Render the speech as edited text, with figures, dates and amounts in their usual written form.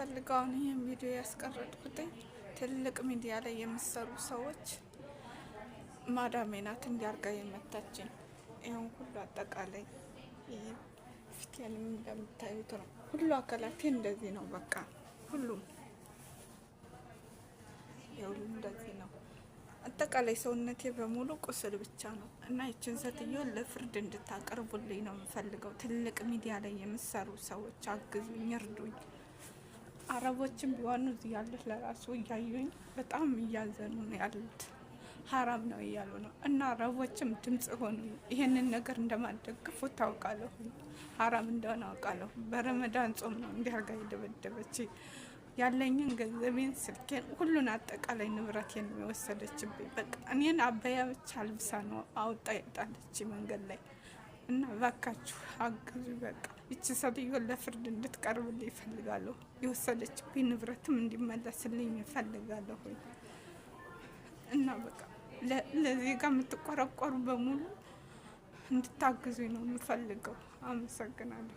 የምፈልገው አሁን ይህን ቪዲዮ ያስቀረጥኩት ትልቅ ሚዲያ ላይ የምሰሩ ሰዎች ማዳሜ ናት እንዲያርጋ የመታችኝ። ይሄን ሁሉ አጠቃላይ ፊቴንም እንደምታዩት ነው። ሁሉ አካላቴ እንደዚህ ነው። በቃ ሁሉም ይኸውልህ እንደዚህ ነው። አጠቃላይ ሰውነቴ በሙሉ ቁስል ብቻ ነው እና ይችን ሴትዮ ለፍርድ እንድታቀርቡልኝ ነው የምፈልገው። ትልቅ ሚዲያ ላይ የምሰሩ ሰዎች አግዙኝ፣ እርዱኝ። አረቦችም ቢሆኑ እዚህ ያሉት ለራሱ እያዩኝ በጣም እያዘኑ ነው ያሉት። ሀራም ነው እያሉ ነው እና አረቦችም ድምጽ ሆኑ። ይሄንን ነገር እንደማደግፉ ታውቃለሁ፣ ሀራም እንደሆነ አውቃለሁ። በረመዳን ጾም ነው እንዲያርጋ የደበደበች ያለኝን ገንዘቤን፣ ስልኬን፣ ሁሉን አጠቃላይ ንብረቴን የወሰደችብኝ። በቃ እኔን አበያ ብቻ ልብሳ ነው አውጣ የጣለች መንገድ ላይ እና እባካችሁ አግዙ። በቃ ይቺ ሴትዮ ለፍርድ እንድትቀርብልኝ ይፈልጋለሁ። የወሰደችብኝ ንብረትም እንዲመለስልኝ ይፈልጋለሁ እና በቃ ለዚህ ጋር የምትቆረቆሩ በሙሉ እንድታግዙኝ ነው የምፈልገው። አመሰግናለሁ።